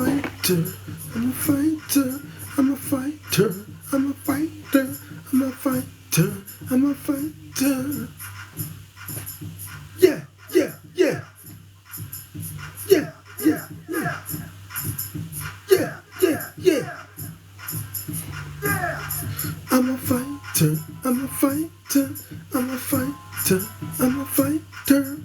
fighter, I'm a fighter, I'm a fighter, I'm a fighter, I'm a fighter, I'm a fighter. Yeah, yeah, yeah. Yeah, yeah, yeah. Yeah, yeah, yeah. I'm a fighter, I'm a fighter, I'm a fighter, I'm a fighter.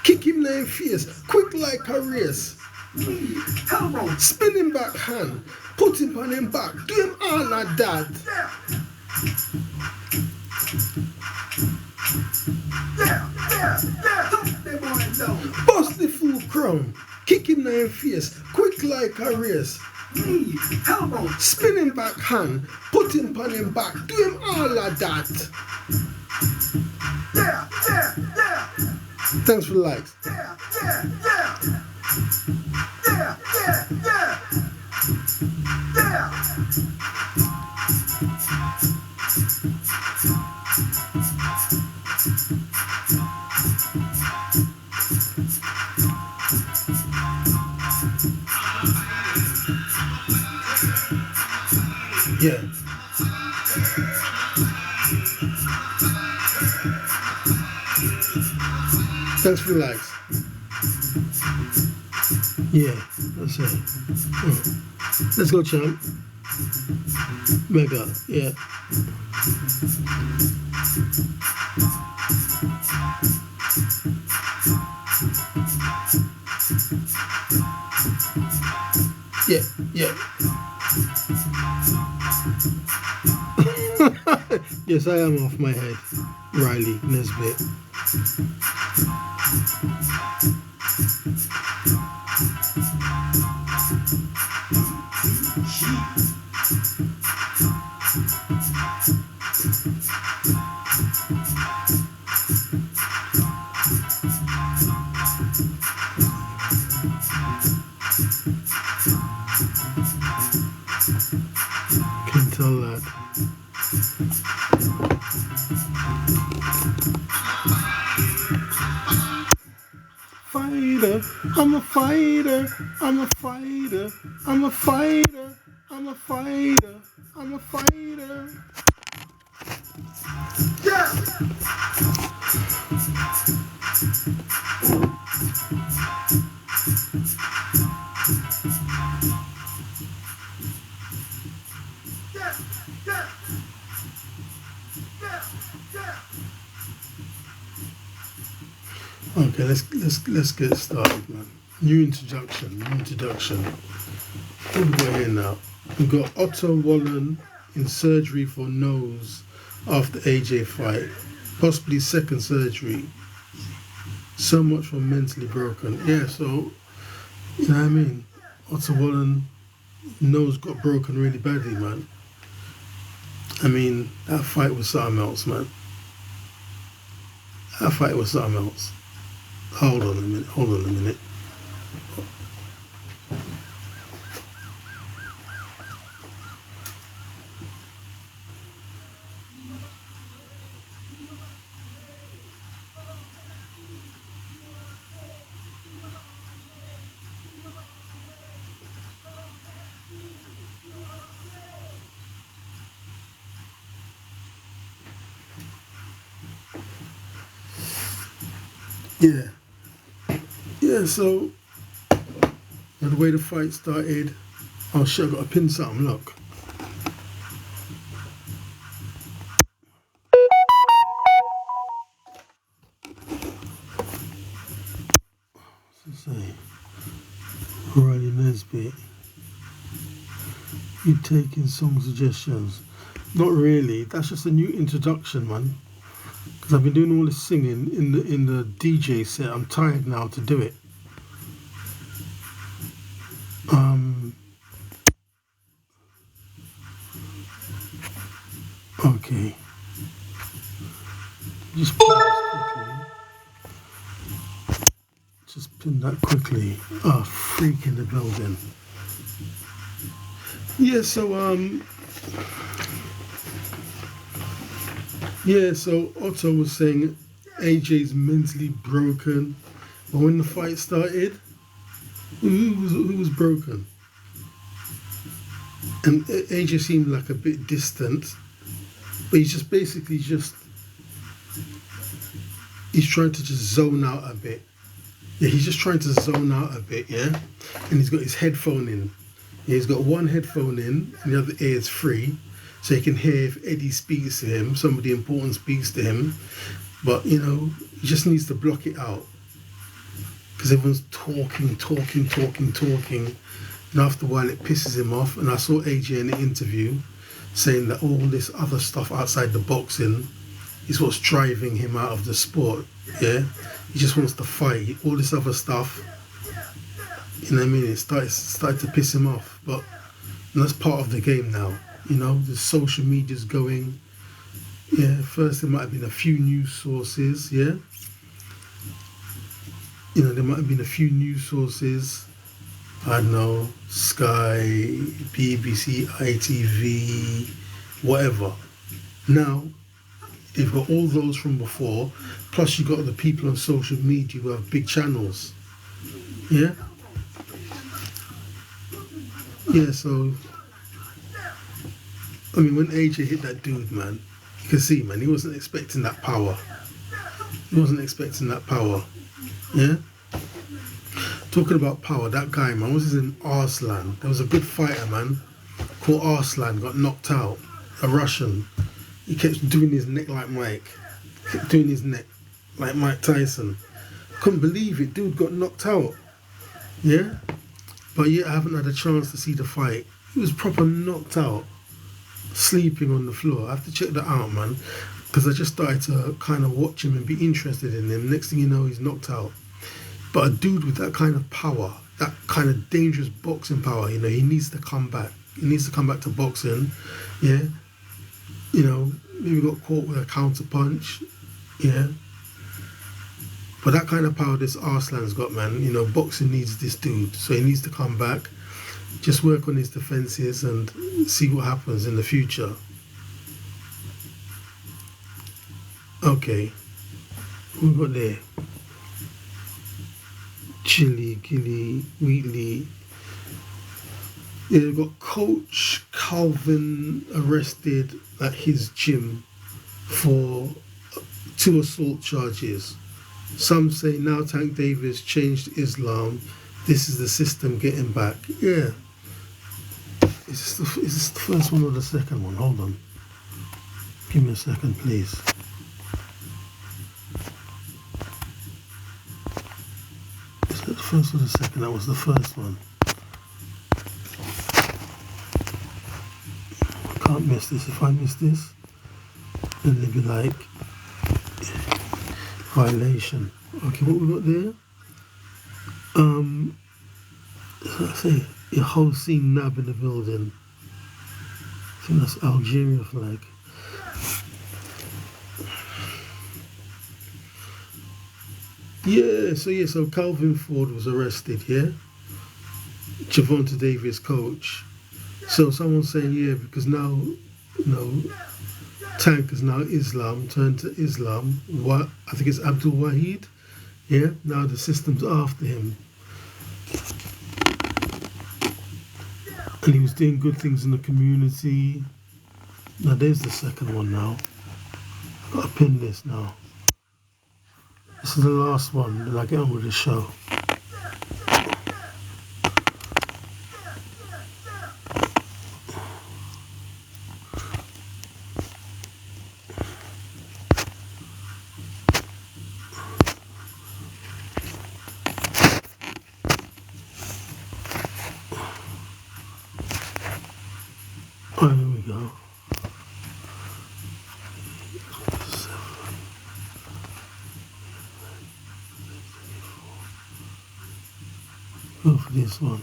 Kick him in the face, quick like a race. Spin him back hand, put him on him back, do him all like that. Bust the full crown, kick him in the face, quick like a race. Spin him back hand, put him on him back, do him all like that. Thanks for the likes. Yeah. Thanks for the likes. Yeah, that's it. Let's go, champ. Mega, yeah. Yeah, yeah. Yes, I am off my head. Riley Nesbitt. Can tell that. Fighter, I'm a fighter, I'm a fighter, I'm a fighter, I'm a fighter, I'm a fighter. Yeah. Okay, let's get started, man. New introduction. What have we got here now? We've got Otto Wallen in surgery for nose after AJ fight, possibly second surgery. So much for mentally broken. Yeah, so you know what I mean. Otto Wallen nose got broken really badly, man. I mean, that fight was something else, man. That fight was something else. Hold on a minute. Yeah, so the way the fight started, oh shit, I got to pin something, look. What's it say? Riley Nesbitt. You taking song suggestions? Not really, that's just a new introduction, man. Because I've been doing all this singing in the DJ set. I'm tired now to do it. Okay. Just pin this quickly. Just pin that quickly. Oh, freak in the building. Yeah, so so Otto was saying AJ's mentally broken, but when the fight started, who was broken? And AJ seemed like a bit distant, but he's just basically just he's trying to just zone out a bit. Yeah, he's just trying to zone out a bit, yeah? And he's got his headphone in. Yeah, he's got one headphone in and the other ear is free. So he can hear if Eddie speaks to him, somebody important speaks to him. But, you know, he just needs to block it out. Because everyone's talking. And after a while it pisses him off. And I saw AJ in the interview saying that all this other stuff outside the boxing is what's driving him out of the sport, yeah? He just wants to fight. All this other stuff, you know what I mean? It started to piss him off. But that's part of the game now. You know, the social media's going. Yeah, first there might have been a few news sources, yeah? You know, there might have been a few news sources. I don't know, Sky, BBC, ITV, whatever. Now, they've got all those from before, plus you've got the people on social media who have big channels. Yeah? Yeah, so, I mean, when AJ hit that dude, man, you can see, man, he wasn't expecting that power. He wasn't expecting that power. Yeah? Talking about power, that guy, man, what's his name? Arslan. There was a good fighter, man, called Arslan, got knocked out. A Russian. He kept doing his neck like Mike. Kept doing his neck like Mike Tyson. Couldn't believe it. Dude got knocked out. Yeah? But yet I haven't had a chance to see the fight. He was proper knocked out. Sleeping on the floor. I have to check that out, man. Because I just started to kind of watch him and be interested in him. Next thing you know, he's knocked out. But a dude with that kind of power, that kind of dangerous boxing power, you know, he needs to come back. He needs to come back to boxing. Yeah? You know, maybe got caught with a counter punch, yeah. But that kind of power this Arslan's got, man, you know, boxing needs this dude. So he needs to come back, just work on his defences and see what happens in the future. Okay, what we got there? Chile, Gilly, Wheatley. Yeah, we've got Coach Calvin arrested at his gym for 2 assault charges. Some say now Tank Davis changed Islam. This is the system getting back. Yeah. Is this the first one or the second one? Hold on. Give me a second, please. Is that the first or the second? That was the first one. Can't miss this. If I miss this, then they'd be like violation. Okay, what we got there? So I say your whole scene nab in the building. I think that's Algeria flag. So Calvin Ford was arrested, yeah? Javonte Davis coach. So someone's saying, yeah, because now, you know, Tank is now Islam, turned to Islam. What I think it's Abdul Wahid. Yeah, now the system's after him. And he was doing good things in the community. Now there's the second one now. Got to pin this now. This is the last one, then I get on with the show. Oh, here we go. Go for this one.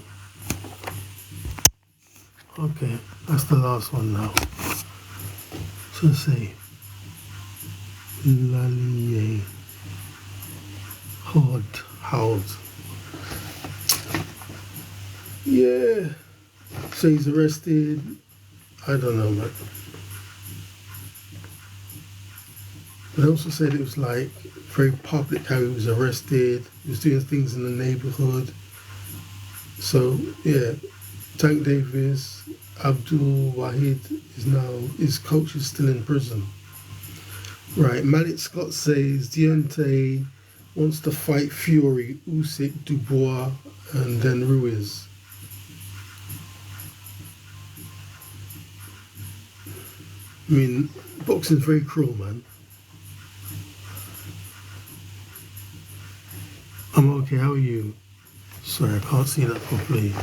Okay, that's the last one now. So say Lalier Howd. Yeah. So he's arrested. I don't know, man. But they also said it was like very public how he was arrested. He was doing things in the neighborhood. So yeah, Tank Davis, Abdul Wahid is now, his coach is still in prison. Right, Malik Scott says Deontay wants to fight Fury, Usyk, Dubois, and then Ruiz. I mean, boxing's very cruel, man. I'm okay, how are you? Sorry, I can't see that properly.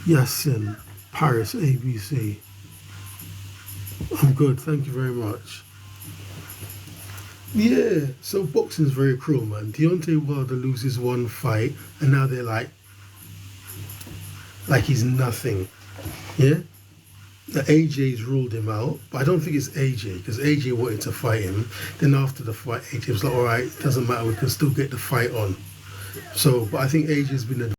Yasin, Paris, ABC. I'm good, thank you very much. Yeah, so boxing's very cruel, man. Deontay Wilder loses one fight, and now they're like he's nothing. Yeah? The AJ's ruled him out, but I don't think it's AJ, because AJ wanted to fight him. Then after the fight, AJ was like, all right, doesn't matter, we can still get the fight on. So, but I think AJ's been advised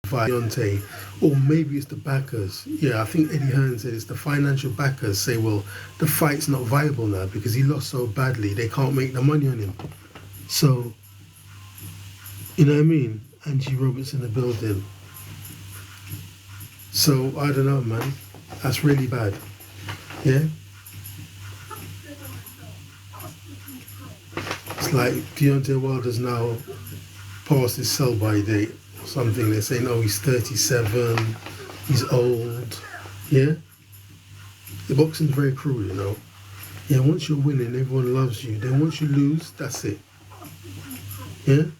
by Deontay, or maybe it's the backers. Yeah, I think Eddie Hearn said it's the financial backers say, well, the fight's not viable now because he lost so badly, they can't make the money on him. So, you know what I mean? Angie Roberts in the building. So, I don't know, man. That's really bad. Yeah? It's like Deontay Wilder's now past his sell-by date or something. They're saying, oh, he's 37, he's old. Yeah? The boxing's very cruel, you know? Yeah, once you're winning, everyone loves you. Then once you lose, that's it. Yeah?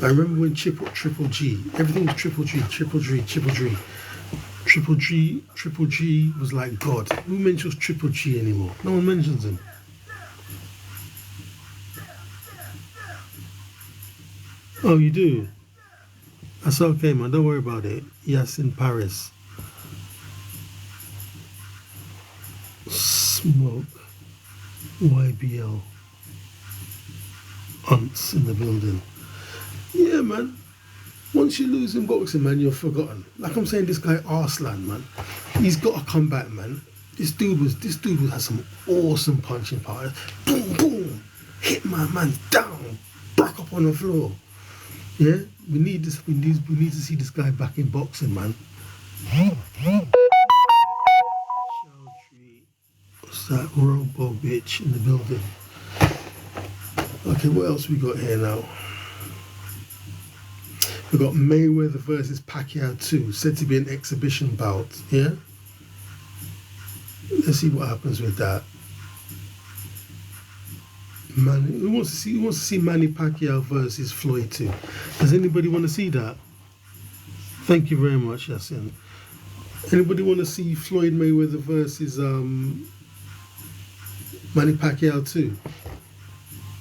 I remember when Triple G, everything was Triple G. Triple G was like God. Who mentions Triple G anymore? No one mentions him. Oh, you do? That's okay, man. Don't worry about it. Yes, in Paris. Smoke. YBL. Aunts in the building. Yeah, man. Once you lose in boxing, man, you're forgotten. Like I'm saying, this guy Arslan, man, he's got to come back, man. This dude has some awesome punching power. Boom, boom, hit my man down, back up on the floor. Yeah, we need this. We need to see this guy back in boxing, man. What's that robo bitch in the building? Okay, what else we got here now? We've got Mayweather versus Pacquiao 2, said to be an exhibition bout, yeah? Let's see what happens with that. Man, who wants to see Manny Pacquiao versus Floyd 2? Does anybody want to see that? Thank you very much, Yasin. Anybody want to see Floyd Mayweather versus Manny Pacquiao 2?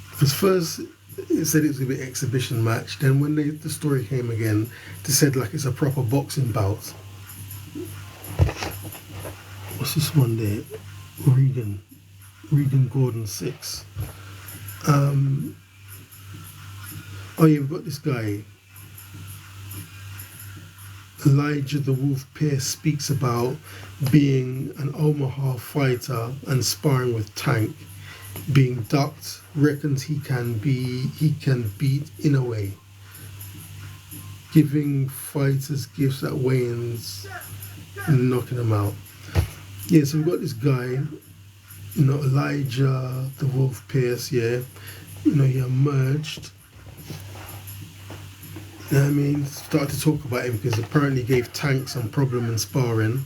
Because first, it said it was going to be an exhibition match. Then when the story came again, they said like it's a proper boxing bout. What's this one there? Regan Gordon 6. Oh yeah, we've got this guy. Elijah the Wolf Pierce speaks about being an Omaha fighter and sparring with Tank. Being ducked, reckons he can beat in a way. Giving fighters gifts at weigh-ins and knocking them out. Yeah, so we've got this guy, you know, Elijah the Wolf Pierce, yeah. You know, he emerged. You know what I mean? Started to talk about him because apparently he gave Tank some problem in sparring.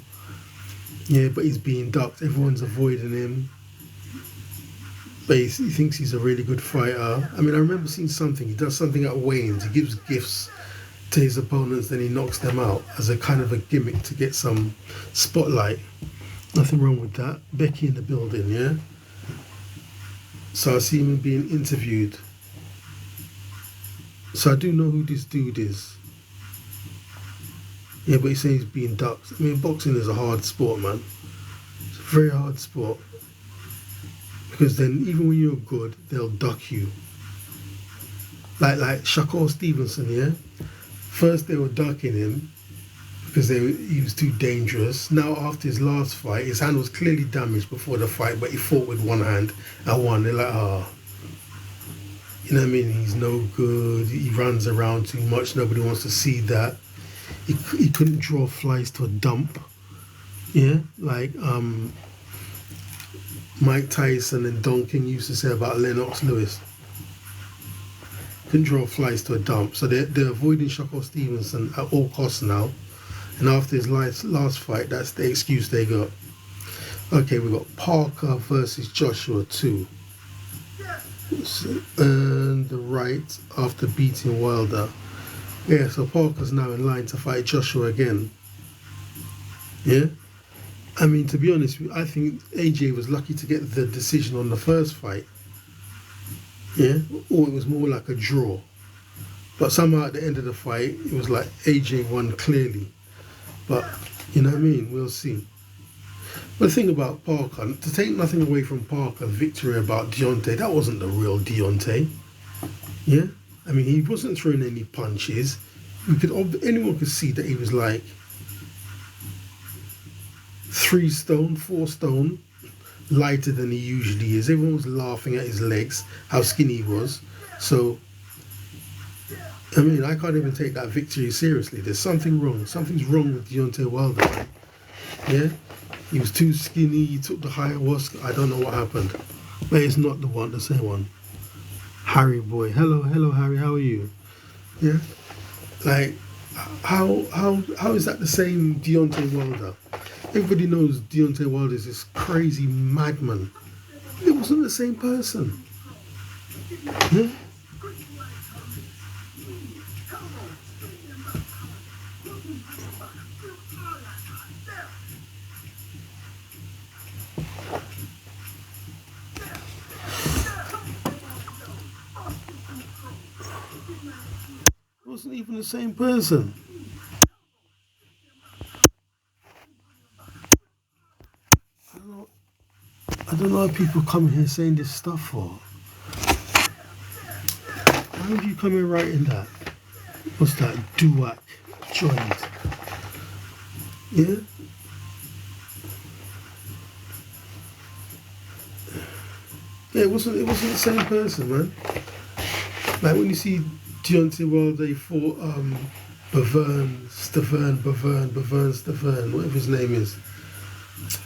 Yeah, but he's being ducked. Everyone's avoiding him. But he thinks he's a really good fighter. I mean, I remember seeing something. He does something at weigh-ins. He gives gifts to his opponents, then he knocks them out as a kind of a gimmick to get some spotlight. Nothing wrong with that. Becky in the building, yeah? So I see him being interviewed. So I do know who this dude is. Yeah, but he's saying he's being ducked. I mean, boxing is a hard sport, man. It's a very hard sport. Because then, even when you're good, they'll duck you. Like Shakur Stevenson, yeah? First they were ducking him. because he was too dangerous. Now after his last fight, his hand was clearly damaged before the fight, but he fought with one hand and won. They're like, you know what I mean? He's no good. He runs around too much. Nobody wants to see that. He couldn't draw flies to a dump. Yeah, like Mike Tyson and Don King used to say about Lennox Lewis. Couldn't draw flies to a dump. So they're avoiding Shakur Stevenson at all costs now. And after his last fight, that's the excuse they got. Okay, we got Parker versus Joshua 2. And the right after beating Wilder. Yeah, so Parker's now in line to fight Joshua again. Yeah? I mean, to be honest, I think AJ was lucky to get the decision on the first fight. Yeah? Or it was more like a draw. But somehow at the end of the fight, it was like AJ won clearly. But, you know what I mean? We'll see. But the thing about Parker, to take nothing away from Parker's victory about Deontay, that wasn't the real Deontay. Yeah? I mean, he wasn't throwing any punches. Anyone could see that he was like 3 stone, 4 stone, lighter than he usually is. Everyone was laughing at his legs, how skinny he was. So, I mean, I can't even take that victory seriously. There's something wrong. Something's wrong with Deontay Wilder. Yeah? He was too skinny, he took the ayahuasca. I don't know what happened. But it's not the same one. Harry boy. Hello, Harry, how are you? Yeah? Like, how is that the same Deontay Wilder? Everybody knows Deontay Wilder is this crazy madman. It wasn't the same person. Yeah? It wasn't even the same person. I don't know why people come here saying this stuff for. Why would you come here writing that? What's that? Duac joint. Yeah? Yeah, it wasn't the same person, man. Like when you see Deontay Wilder, he fought Bavern, whatever his name is.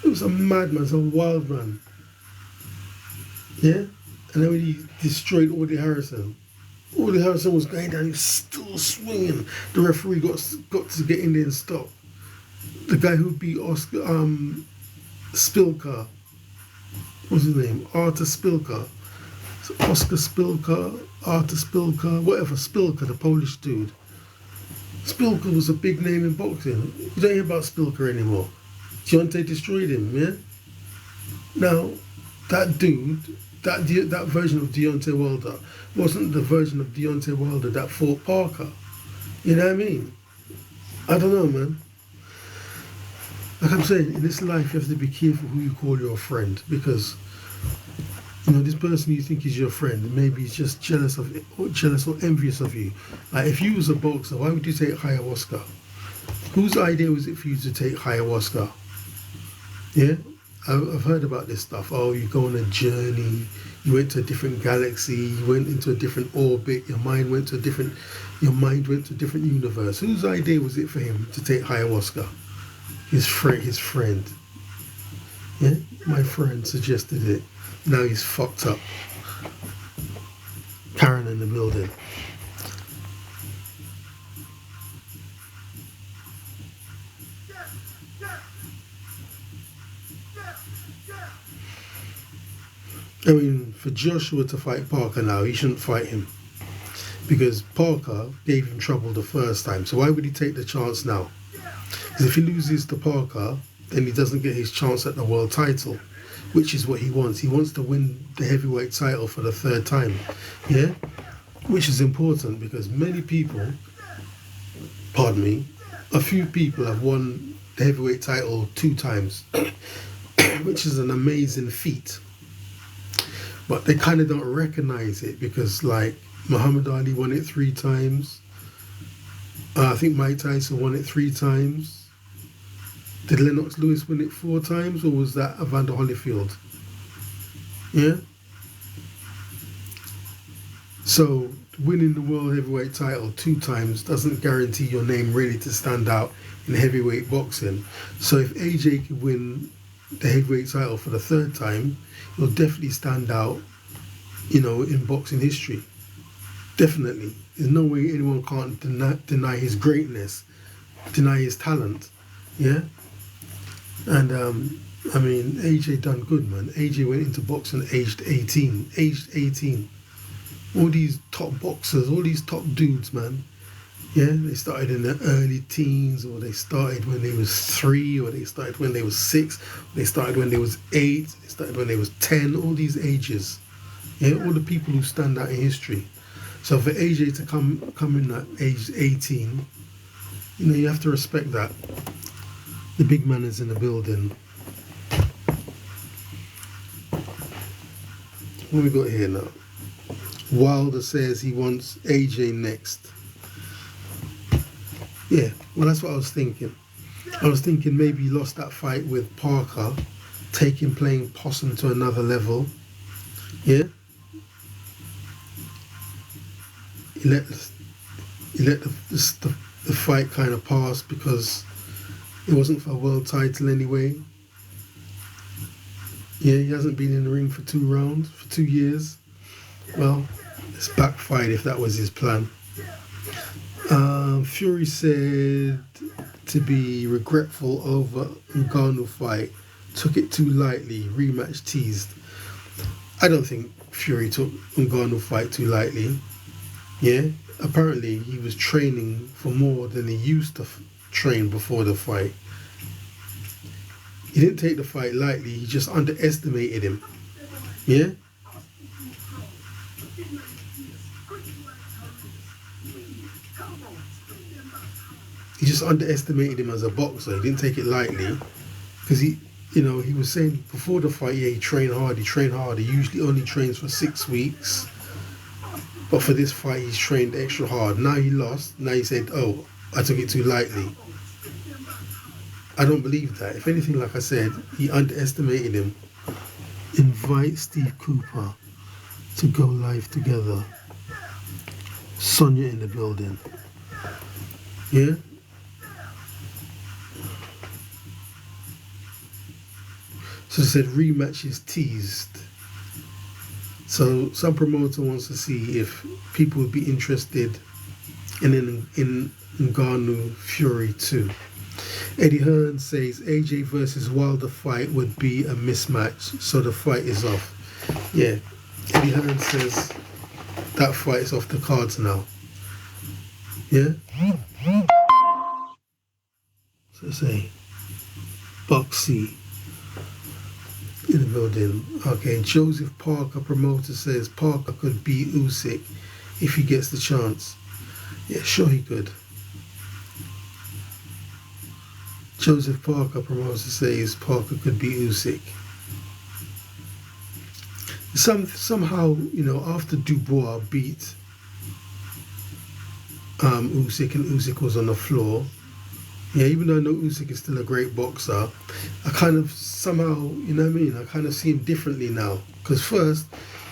It was a madman, it's a wild man. Yeah? And then when he destroyed Audie Harrison was going down, he was still swinging. The referee got to get in there and stop. The guy who beat Oscar Spilka, what's his name? Artur Spilka. Oscar Spilka, Artur Spilka, whatever, Spilka, the Polish dude. Spilka was a big name in boxing. You don't hear about Spilka anymore. Deontay destroyed him, yeah? Now, that dude, that version of Deontay Wilder wasn't the version of Deontay Wilder that fought Parker. You know what I mean? I don't know, man. Like I'm saying, in this life you have to be careful who you call your friend, because this person you think is your friend, maybe he's just jealous or envious of you. Like if you was a boxer, why would you take ayahuasca? Whose idea was it for you to take ayahuasca? Yeah? I've heard about this stuff. Oh, you go on a journey, you went to a different galaxy, you went into a different orbit, your mind went to a different universe. Whose idea was it for him to take ayahuasca? His friend. Yeah? My friend suggested it. Now he's fucked up. Karen in the building. I mean, for Joshua to fight Parker now, he shouldn't fight him. Because Parker gave him trouble the first time. So why would he take the chance now? Because if he loses to Parker, then he doesn't get his chance at the world title, which is what he wants. He wants to win the heavyweight title for the 3rd time. Yeah? Which is important because many people, a few people have won the heavyweight title 2 times, which is an amazing feat. But they kind of don't recognize it because, like, Muhammad Ali won it 3 times. I think Mike Tyson won it 3 times. Did Lennox Lewis win it 4 times, or was that Evander Holyfield? Yeah. So winning the world heavyweight title 2 times doesn't guarantee your name really to stand out in heavyweight boxing. So if AJ could win the heavyweight title for the 3rd time, he'll definitely stand out, in boxing history. Definitely. There's no way anyone can't deny his greatness, deny his talent. Yeah? And, AJ done good, man. AJ went into boxing aged 18. Aged 18. All these top boxers, all these top dudes, man. Yeah, they started in their early teens, or they started when they was 3, or they started when they was 6, they started when they was 8, they started when they was 10, all these ages. Yeah, all the people who stand out in history. So for AJ to come in at age 18, you have to respect that. The big man is in the building. What we got here now? Wilder says he wants AJ next. Yeah, well, that's what I was thinking. I was thinking maybe he lost that fight with Parker, playing possum to another level. Yeah? He let the fight kind of pass because it wasn't for a world title anyway. Yeah, he hasn't been in the ring for 2 rounds, for 2 years. Well, it's backfired if that was his plan. Fury said to be regretful over Ngannou fight. Took it too lightly. Rematch teased. I don't think Fury took Ngannou fight too lightly. Yeah? Apparently he was training for more than he used to train before the fight. He didn't take the fight lightly. He just underestimated him. Yeah? He just underestimated him as a boxer. He didn't take it lightly because he was saying before the fight, yeah, he trained hard. He usually only trains for 6 weeks, but for this fight, he's trained extra hard. Now he lost. Now he said, "Oh, I took it too lightly." I don't believe that. If anything, like I said, he underestimated him. Invite Steve Cooper to go live together. Sonia in the building. Yeah. So they said rematch is teased. So some promoter wants to see if people would be interested in Ngannou Fury 2. Eddie Hearn says AJ versus Wilder fight would be a mismatch, so the fight is off. Yeah, Eddie Hearn says that fight is off the cards now. Yeah? So say, Boxy in the building. Okay, Joseph Parker, promoter, says Parker could beat Usyk if he gets the chance. Yeah, sure he could. Joseph Parker, promoter, says Parker could beat Usyk. Somehow, after Dubois beat Usyk and Usyk was on the floor, yeah, even though I know Usyk is still a great boxer, I kind of somehow, I kind of see him differently now. Because first,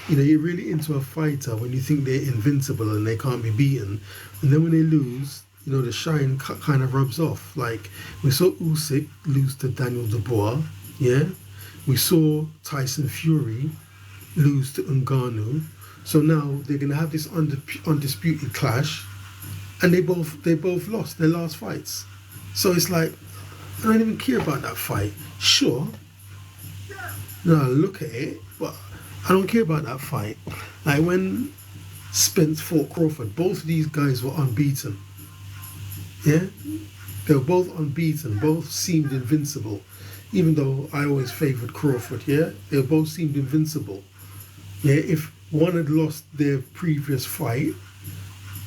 you're really into a fighter when you think they're invincible and they can't be beaten. And then when they lose, the shine kind of rubs off. Like, we saw Usyk lose to Daniel Dubois, yeah? We saw Tyson Fury lose to Ngannou. So now they're going to have this undisputed clash, and they both lost their last fights. So it's like, I don't even care about that fight. Sure, I look at it, but I don't care about that fight. Like when Spence fought Crawford, both of these guys were unbeaten. Yeah? They were both unbeaten, both seemed invincible. Even though I always favoured Crawford, yeah? They both seemed invincible. Yeah, if one had lost their previous fight,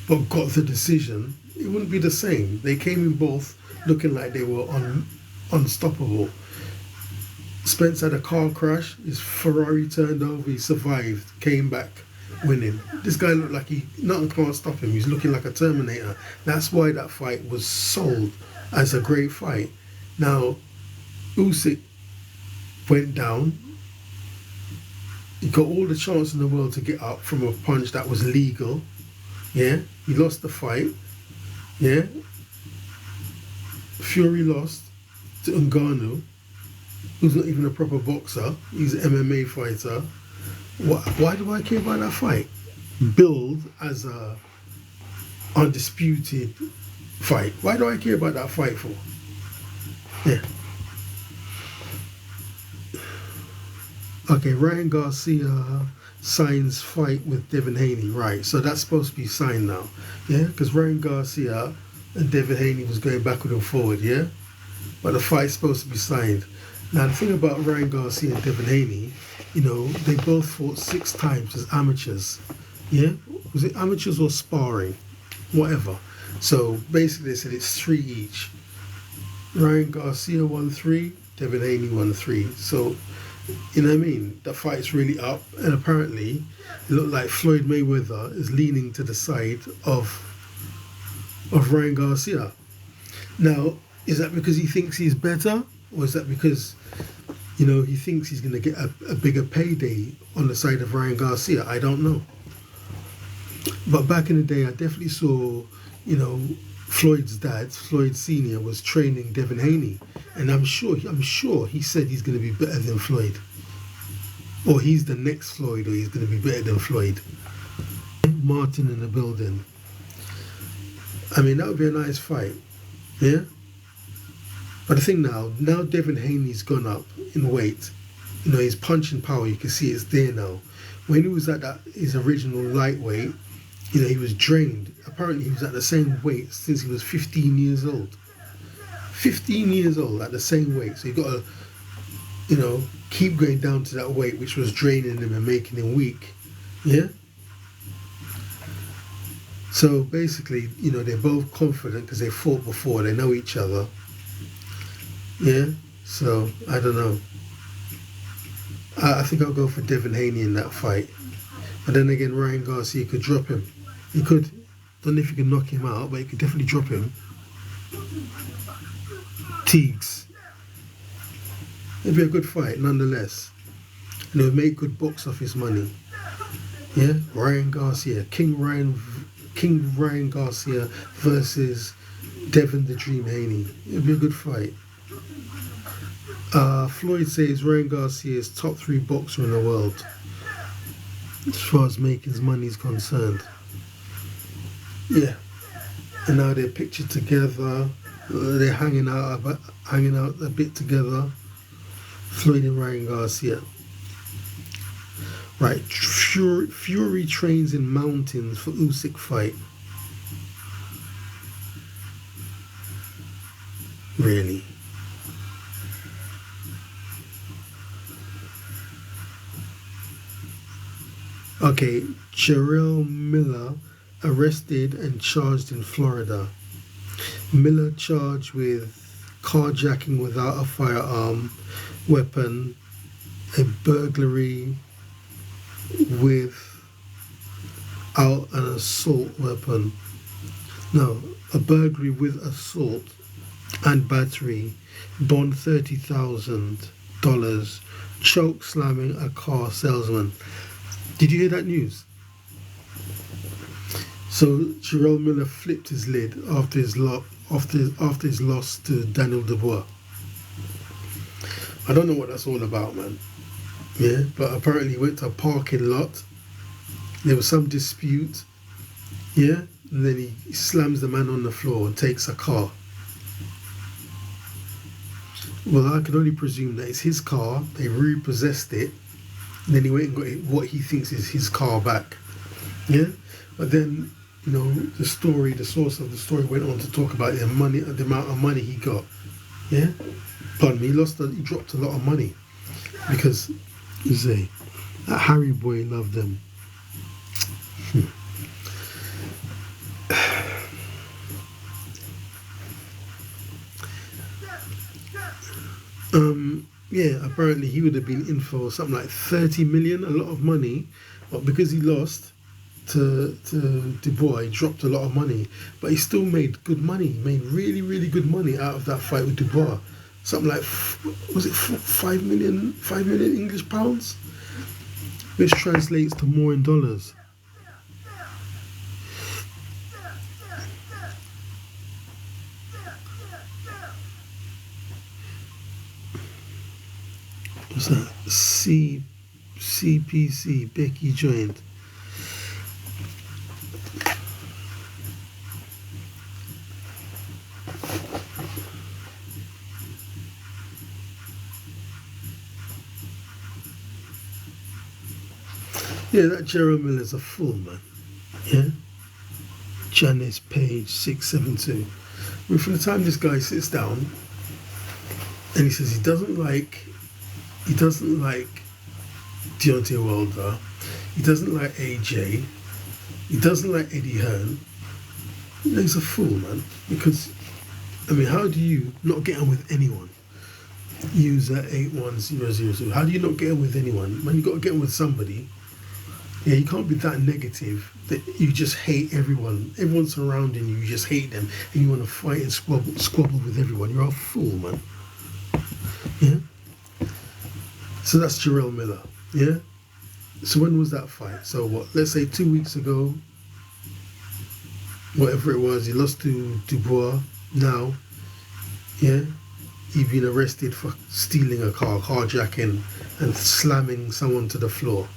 but got the decision, it wouldn't be the same. They came in both looking like they were unstoppable. Spence had a car crash, his Ferrari turned over, he survived, came back winning. This guy looked like nothing can't stop him. He's looking like a Terminator. That's why that fight was sold as a great fight. Now, Usyk went down. He got all the chance in the world to get up from a punch that was legal. Yeah, he lost the fight. Yeah, Fury lost to Ngannou, who's not even a proper boxer. He's an MMA fighter. Why do I care about that fight? Billed as a undisputed fight. Why do I care about that fight for? Yeah. Okay, Ryan Garcia signs fight with Devin Haney. Right, so that's supposed to be signed now. Yeah, because Ryan Garcia and Devin Haney was going backward and forward, yeah? But the fight's supposed to be signed. Now, the thing about Ryan Garcia and Devin Haney, you know, they both fought 6 times as amateurs. Yeah? Was it amateurs or sparring? Whatever. So basically they said it's 3 each. Ryan Garcia won 3, Devin Haney won 3. So, you know what I mean? The fight's really up, and apparently it looked like Floyd Mayweather is leaning to the side of Ryan Garcia. Now, is that because he thinks he's better, or is that because, you know, he thinks he's going to get a bigger payday on the side of Ryan Garcia? I don't know. But back in the day, I definitely saw, you know, Floyd's dad, Floyd Senior, was training Devin Haney, and I'm sure he said he's going to be better than Floyd, or he's the next Floyd, or he's going to be better than Floyd. Martin in the building. I mean, that would be a nice fight, yeah. But the thing now Devin Haney's gone up in weight. You know, his punching power, you can see it's there now. When he was at his original lightweight, you know, he was drained. Apparently he was at the same weight since he was 15 years old. 15 years old at the same weight. So you've got to, you know, keep going down to that weight which was draining him and making him weak. Yeah? So basically, you know, they're both confident because they fought before, they know each other. Yeah? So, I don't know. I think I'll go for Devin Haney in that fight. But then again, Ryan Garcia could drop him. He could. Don't know if he can knock him out, but he could definitely drop him. Teagues. It'd be a good fight, nonetheless. And it would make good box office money. Yeah? Ryan Garcia. King Ryan Garcia versus Devin the Dream Haney. It'd be a good fight. Floyd says Ryan Garcia is top 3 boxer in the world as far as making money is concerned. Yeah. And now they're pictured together. They're hanging out a bit together. Floyd and Ryan Garcia. Right. Fury trains in mountains for Usyk fight. Really? Okay, Jarrell Miller arrested and charged in Florida. Miller charged with carjacking without a firearm, weapon, a burglary without an assault weapon. No, a burglary with assault and battery, bond $30,000, choke slamming a car salesman. Did you hear that news? So Jarrell Miller flipped his lid after his loss to Daniel Dubois. I don't know what that's all about, man. Yeah, but apparently he went to a parking lot. There was some dispute. Yeah, and then he slams the man on the floor and takes a car. Well, I can only presume that it's his car. They repossessed it. And then he went and got what he thinks is his car back. Yeah? But then, you know, the source of the story went on to talk about the amount of money he got. Yeah? Pardon me, he dropped a lot of money. Because, you say, that Harry boy loved them. Yeah, apparently he would have been in for something like 30 million, a lot of money, but because he lost to Dubois, he dropped a lot of money, but he still made good money. He made really, really good money out of that fight with Dubois. something like was it 5 million, 5 million English pounds, which translates to more in dollars. What's that? CPC Becky joined. Yeah, that Gerald Miller's a fool, man. Yeah? Janice Page 672. I mean, from the time this guy sits down and he says he doesn't like Deontay Wilder, he doesn't like AJ, he doesn't like Eddie Hearn, he's a fool, man. Because, I mean, how do you not get on with anyone? User 81002. How do you not get on with anyone? Man, you got to get on with somebody. Yeah, you can't be that negative that you just hate everyone. Everyone surrounding you, you just hate them, and you want to fight and squabble with everyone. You're a fool, man. Yeah. So that's Jarrell Miller. Yeah. So when was that fight? So what? Let's say 2 weeks ago. Whatever it was, he lost to Dubois. Now, yeah, he's been arrested for stealing a car, carjacking, and slamming someone to the floor.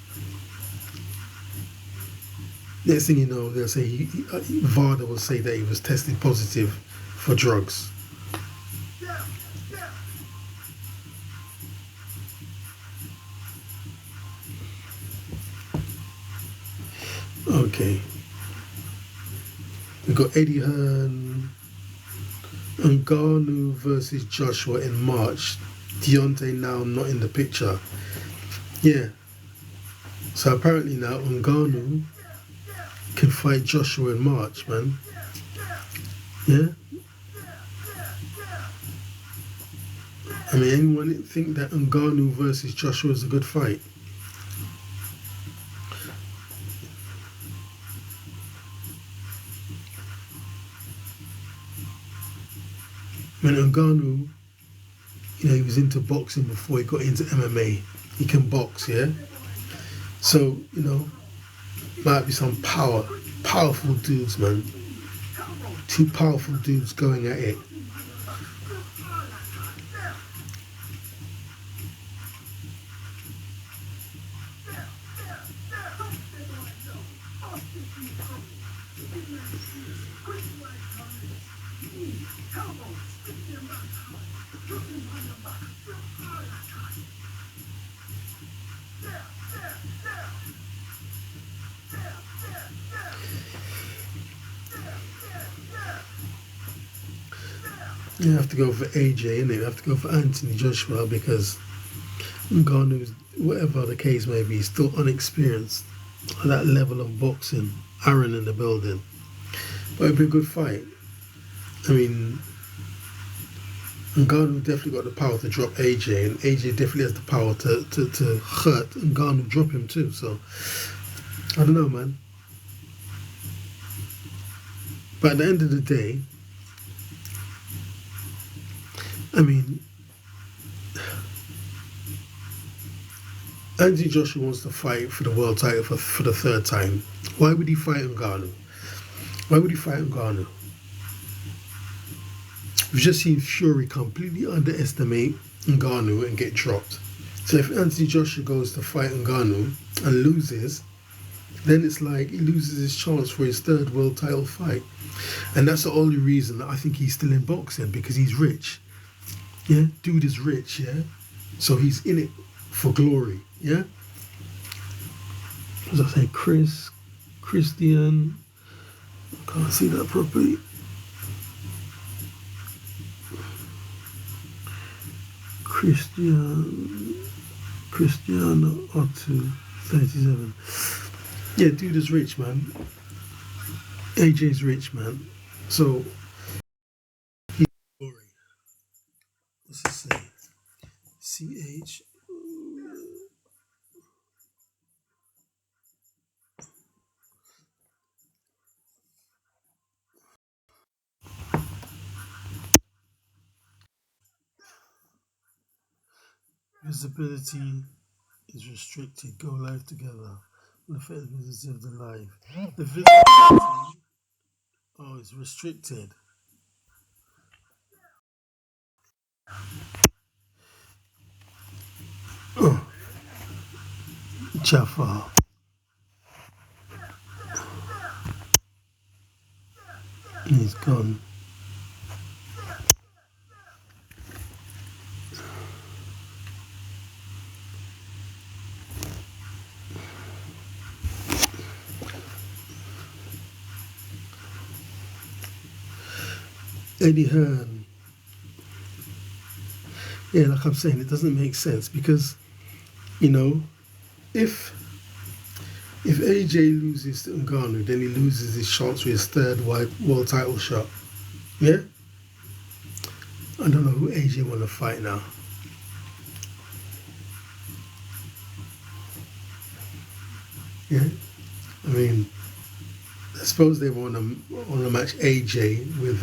Next thing you know, they'll say Varda will say that he was tested positive for drugs. Okay. We've got Eddie Hearn, Ngannou versus Joshua in March. Deontay now not in the picture. Yeah. So apparently now Ngannou can fight Joshua in March, man. Yeah. I mean, anyone think that Ngannou versus Joshua is a good fight? When Ngannou, he was into boxing before he got into MMA. He can box, yeah? So, might be some powerful dudes, man. Two powerful dudes going at it. You have to go for AJ, innit? You have to go for Anthony Joshua because Ngannou's, whatever the case may be, still unexperienced at that level of boxing. Aaron in the building. But it'd be a good fight. I mean, Ngannou definitely got the power to drop AJ, and AJ definitely has the power to hurt Ngannou, drop him too. So, I don't know, man. But at the end of the day, I mean, Anthony Joshua wants to fight for the world title for the third time. Why would he fight Ngannou? Why would he fight Ngannou? We've just seen Fury completely underestimate Ngannou and get dropped. So if Anthony Joshua goes to fight Ngannou and loses, then it's like he loses his chance for his third world title fight. And that's the only reason that I think he's still in boxing, because he's rich. Yeah, dude is rich, yeah? So he's in it for glory, yeah? As I say, Christian, can't see that properly. Cristiano Otto, 37. Yeah, dude is rich, man. AJ's rich, man. So, he's glory. What's it say? CH. Visibility is restricted. Go live together. Will affect the visibility of the live. The visibility, is restricted. Oh, Jaffa. He's gone. Eddie Hearn. Yeah, like I'm saying, it doesn't make sense because, you know, if AJ loses to Ngannou, then he loses his chance for his third world title shot. Yeah? I don't know who AJ want to fight now. Yeah? I mean, I suppose they want to match AJ with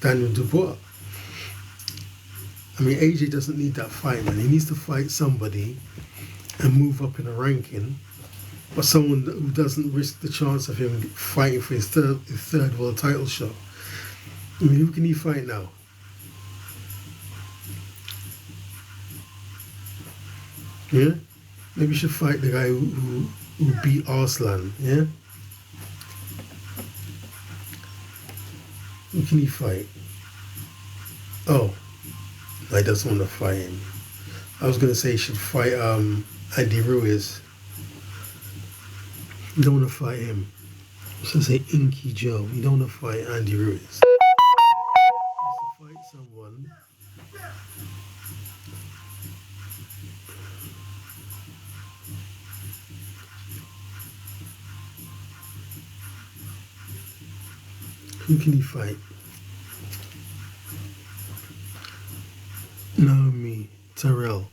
Daniel Dubois. I mean, AJ doesn't need that fight, man. He needs to fight somebody and move up in the ranking, but someone who doesn't risk the chance of him fighting for his third world title shot. I mean, who can he fight now? Yeah? Maybe you should fight the guy who beat Arslan, yeah? Who can he fight? Oh, no, he doesn't want to fight him. I was going to say he should fight Andy Ruiz. You don't want to fight him. I was going to say Inky Joe. You don't want to fight Andy Ruiz. You need to fight someone. Who can he fight? Naomi Terrell.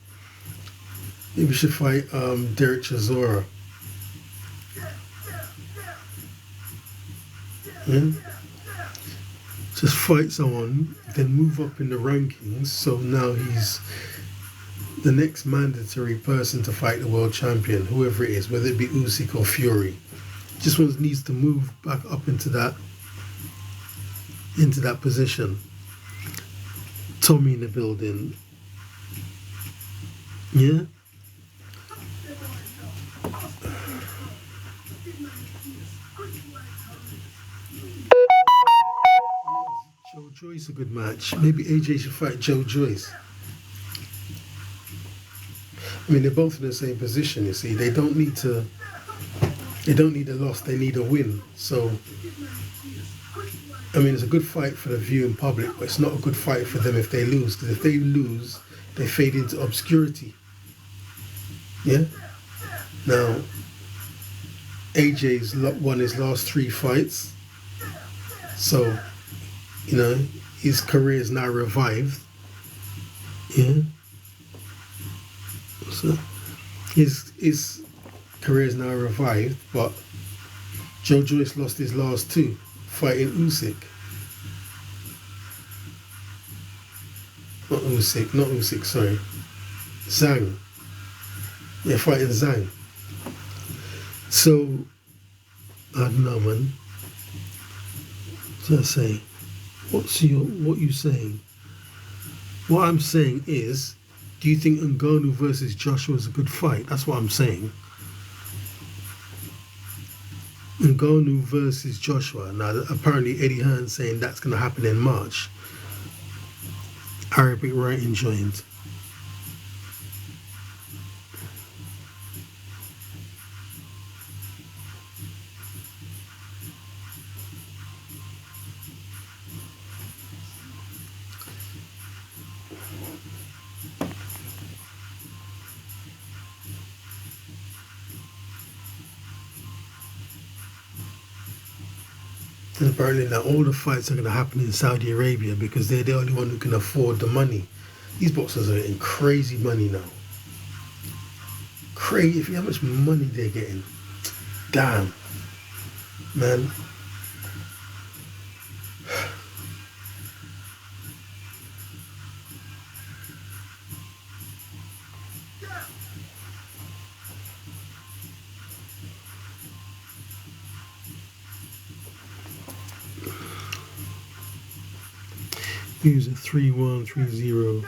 Maybe we should fight Derek Chisora. Yeah? Just fight someone, then move up in the rankings. So now he's the next mandatory person to fight the world champion, whoever it is, whether it be Usyk or Fury. Just one needs to move back up into that position. Tommy in the building. Yeah? Joe Joyce a good match. Maybe AJ should fight Joe Joyce. I mean, they're both in the same position, you see. They don't need a loss, they need a win. So, I mean, it's a good fight for the viewing public, but it's not a good fight for them if they lose. Because if they lose, they fade into obscurity. Yeah? Now, AJ's won his last 3 fights. So, you know, his career is now revived. Yeah? So, his career is now revived, but Joe Joyce lost his last 2 fighting Usyk. Not Usyk, sorry. Zhang. Yeah, fighting Zhang. So, I don't know, man. So I say, what you saying? What I'm saying is, do you think Ngannou versus Joshua is a good fight? That's what I'm saying. Ngannou versus Joshua. Now, apparently Eddie Hearn saying that's going to happen in March. Arabic writing joined. And apparently now all the fights are going to happen in Saudi Arabia because they're the only one who can afford the money. These boxers are getting crazy money now. Crazy, if you know how much money they're getting. Damn, man. Who's it? 3-1, 3-0.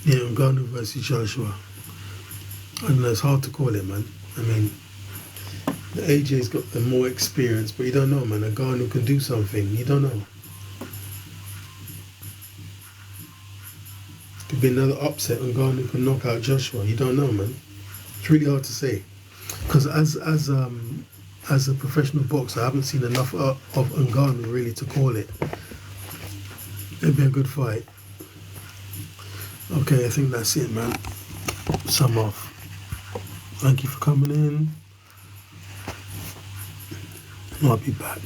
Yeah, Ngannou versus Joshua. I don't know, it's hard to call it, man. I mean, the AJ's got the more experience, but you don't know, man. Ngannou can do something. You don't know. Could be another upset and Ngannou can knock out Joshua. You don't know, man. It's really hard to say. Because as a professional boxer, I haven't seen enough of Ngannou really to call it. It'd be a good fight. Okay, I think that's it, man. Sum off. Thank you for coming in. I'll be back.